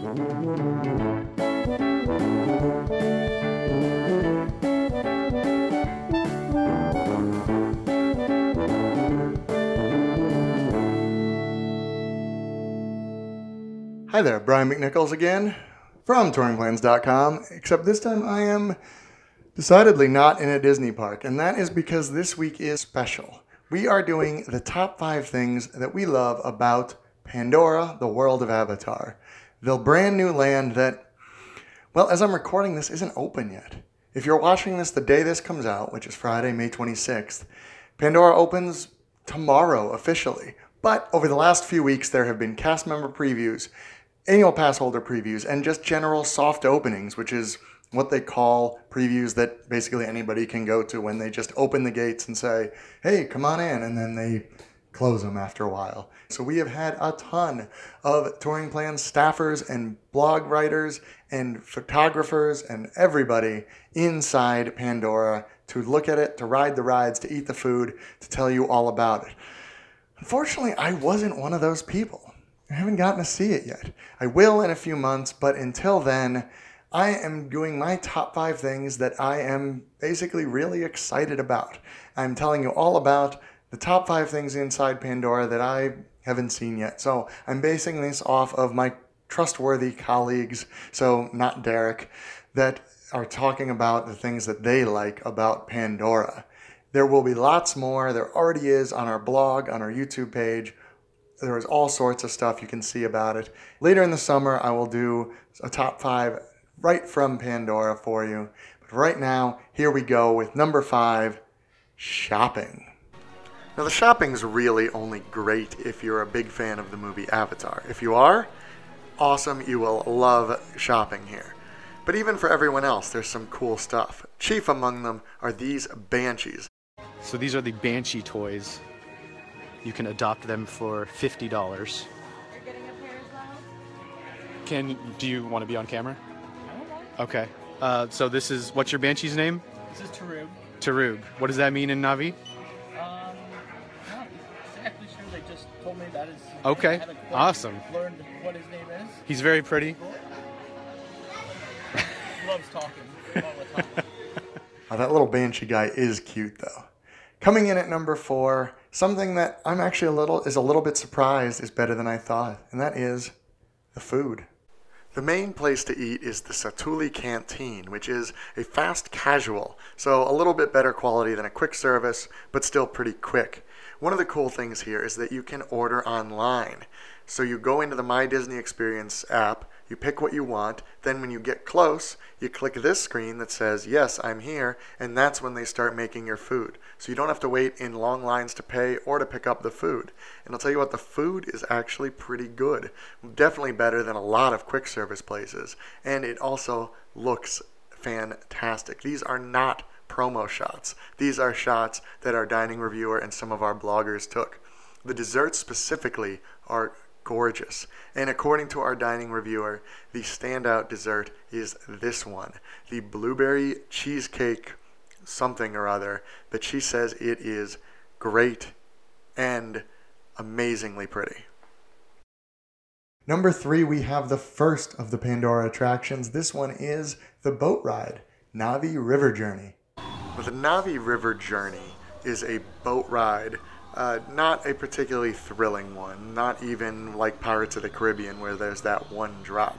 Hi there, Brian McNichols again from touringplans.com, except this time I am decidedly not in a Disney park, and that is because this week is special. We are doing the top 5 things that we love about Pandora, the world of Avatar. The brand new land that, well, as I'm recording this, isn't open yet. If you're watching this the day this comes out, which is Friday, May 26th, Pandora opens tomorrow officially. But over the last few weeks, there have been cast member previews, annual pass holder previews, and just general soft openings, which is what they call previews that basically anybody can go to when they just open the gates and say, hey, come on in, and then they close them after a while. So we have had a ton of Touring Plans staffers and blog writers and photographers and everybody inside Pandora to look at it, to ride the rides, to eat the food, to tell you all about it. Unfortunately, I wasn't one of those people. I haven't gotten to see it yet. I will in a few months, but until then, I am doing my top 5 things that I am basically really excited about. I'm telling you all about the top 5 things inside Pandora that I haven't seen yet. So I'm basing this off of my trustworthy colleagues, so not Derek, that are talking about the things that they like about Pandora. There will be lots more. There already is on our blog, on our YouTube page. There is all sorts of stuff you can see about it. Later in the summer, I will do a top 5 right from Pandora for you. But right now, here we go with number 5, shopping. Now, the shopping's really only great if you're a big fan of the movie Avatar. If you are, awesome, you will love shopping here. But even for everyone else, there's some cool stuff. Chief among them are these Banshees. So these are the Banshee toys. You can adopt them for $50. You're getting a pair as well? Do you want to be on camera? I don't know. Okay. So this is, what's your Banshee's name? This is Tarug. Tarug. What does that mean in Na'vi? Not exactly sure. They just told me that is. Okay. I haven't quite Awesome. learned what his name is. He's very pretty. He loves talking all the time. Oh, that little Banshee guy is cute, though. Coming in at number 4, something that I'm actually a little bit surprised is better than I thought, and that is the food. The main place to eat is the Satuli Canteen, which is a fast casual, so a little bit better quality than a quick service, but still pretty quick. One of the cool things here is that you can order online. So you go into the My Disney Experience app, you pick what you want, then when you get close, you click this screen that says, yes, I'm here, and that's when they start making your food. So you don't have to wait in long lines to pay or to pick up the food. And I'll tell you what, the food is actually pretty good. Definitely better than a lot of quick service places. And it also looks fantastic. These are not promo shots. These are shots that our dining reviewer and some of our bloggers took. The desserts specifically are gorgeous. And according to our dining reviewer, the standout dessert is this one, the blueberry cheesecake something or other, but she says it is great and amazingly pretty. Number 3, we have the first of the Pandora attractions. This one is the boat ride, Na'vi River Journey. Well, the Na'vi River Journey is a boat ride. Not a particularly thrilling one, not even like Pirates of the Caribbean where there's that one drop.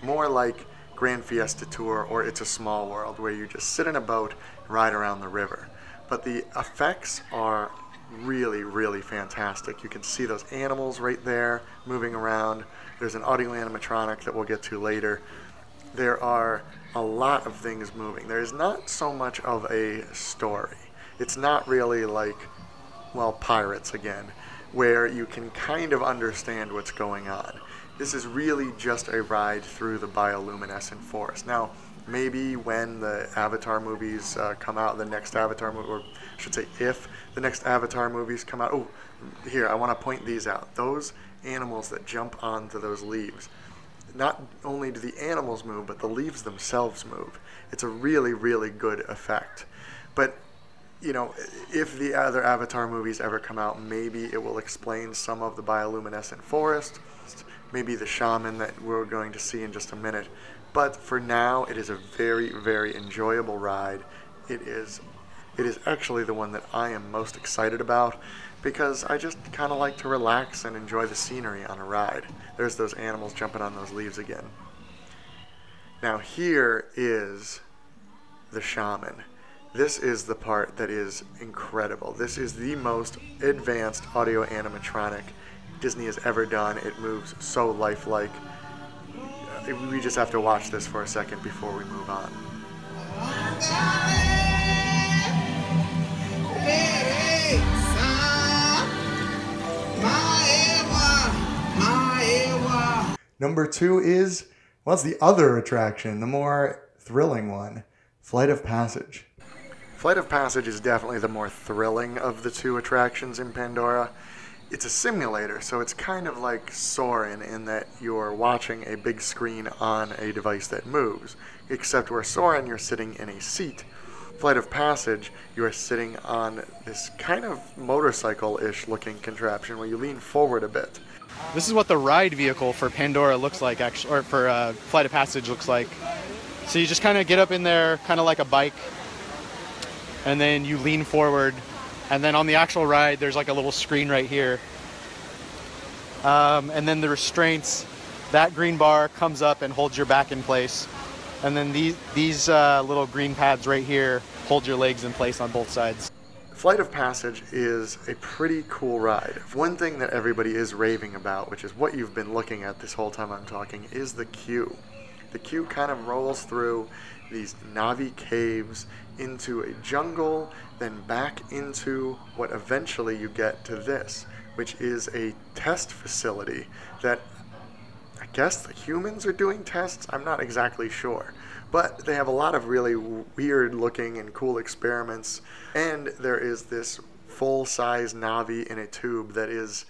More like Grand Fiesta Tour or It's a Small World where you just sit in a boat and ride around the river. But the effects are really, really fantastic. You can see those animals right there moving around. There's an audio animatronic that we'll get to later. There are a lot of things moving. There is not so much of a story. It's not really like, well, Pirates again, where you can kind of understand what's going on. This is really just a ride through the bioluminescent forest. Now, maybe when the Avatar movies come out, the next Avatar movie, or I should say if the next Avatar movies come out, oh, here, I want to point these out. Those animals that jump onto those leaves, not only do the animals move, but the leaves themselves move. It's a really, really good effect. But you know, if the other Avatar movies ever come out, maybe it will explain some of the bioluminescent forest, maybe the shaman that we're going to see in just a minute. But for now, it is a very, very enjoyable ride. It is actually the one that I am most excited about because I just kind of like to relax and enjoy the scenery on a ride. There's those animals jumping on those leaves again. Now here is the shaman. This is the part that is incredible. This is the most advanced audio animatronic Disney has ever done. It moves so lifelike. We just have to watch this for a second before we move on. Number 2 is, well, it's the other attraction, the more thrilling one, Flight of Passage. Flight of Passage is definitely the more thrilling of the two attractions in Pandora. It's a simulator, so it's kind of like Soarin' in that you're watching a big screen on a device that moves, except where Soarin' you're sitting in a seat. Flight of Passage, you're sitting on this kind of motorcycle-ish looking contraption where you lean forward a bit. This is what the ride vehicle for Pandora looks like, actually, or for Flight of Passage looks like. So you just kind of get up in there, kind of like a bike, and then you lean forward, and then on the actual ride there's like a little screen right here, and then the restraints, that green bar comes up and holds your back in place, and then these little green pads right here hold your legs in place on both sides. Flight of Passage is a pretty cool ride. One thing that everybody is raving about, which is what you've been looking at this whole time I'm talking, is the queue. The queue kind of rolls through these Na'vi caves into a jungle, then back into what eventually you get to this, which is a test facility that I guess the humans are doing tests? I'm not exactly sure. But they have a lot of really weird looking and cool experiments, and there is this full-size Na'vi in a tube that is,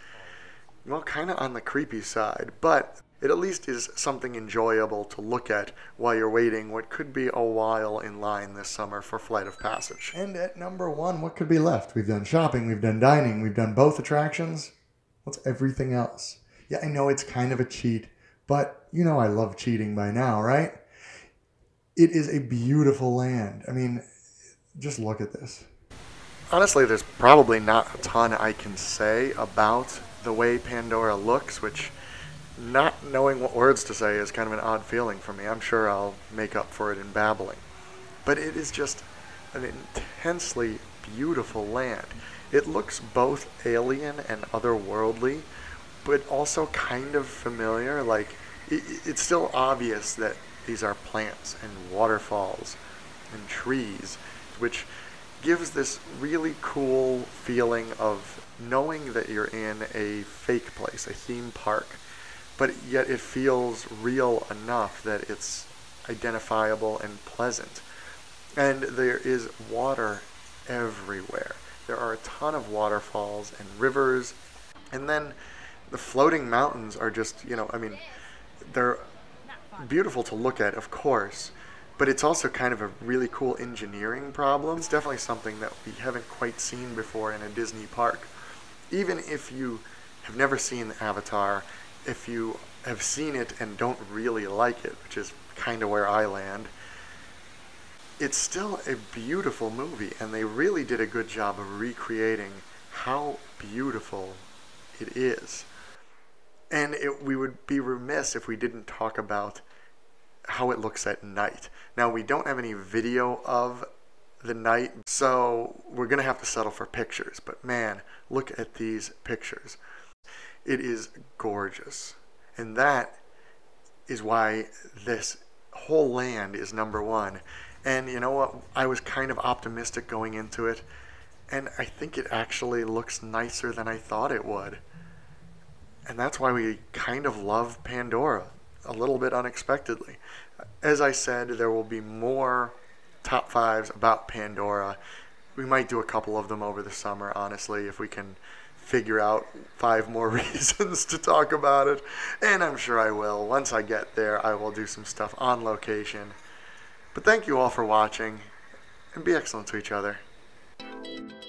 well, kind of on the creepy side, but it at least is something enjoyable to look at while you're waiting what could be a while in line this summer for Flight of Passage. And at number 1, what could be left? We've done shopping, we've done dining, we've done both attractions. What's everything else? Yeah, I know it's kind of a cheat, but you know I love cheating by now, right? It is a beautiful land. I mean, just look at this. Honestly, there's probably not a ton I can say about the way Pandora looks, which not knowing what words to say is kind of an odd feeling for me. I'm sure I'll make up for it in babbling. But it is just an intensely beautiful land. It looks both alien and otherworldly, but also kind of familiar. Like, it's still obvious that these are plants and waterfalls and trees, which gives this really cool feeling of knowing that you're in a fake place, a theme park, but yet it feels real enough that it's identifiable and pleasant. And there is water everywhere. There are a ton of waterfalls and rivers, and then the floating mountains are just, you know, I mean, they're beautiful to look at, of course, but it's also kind of a really cool engineering problem. It's definitely something that we haven't quite seen before in a Disney park. Even if you have never seen Avatar, if you have seen it and don't really like it, which is kind of where I land, it's still a beautiful movie, and they really did a good job of recreating how beautiful it is. And we would be remiss if we didn't talk about how it looks at night. Now, we don't have any video of the night, so we're going to have to settle for pictures. But man, look at these pictures. It is gorgeous. And that is why this whole land is number 1. And you know what? I was kind of optimistic going into it, and I think it actually looks nicer than I thought it would. And that's why we kind of love Pandora, a little bit unexpectedly. As I said, there will be more top 5s about Pandora. We might do a couple of them over the summer, honestly, if we can figure out 5 more reasons to talk about it. And I'm sure I will. Once I get there, I will do some stuff on location. But thank you all for watching, and be excellent to each other. you.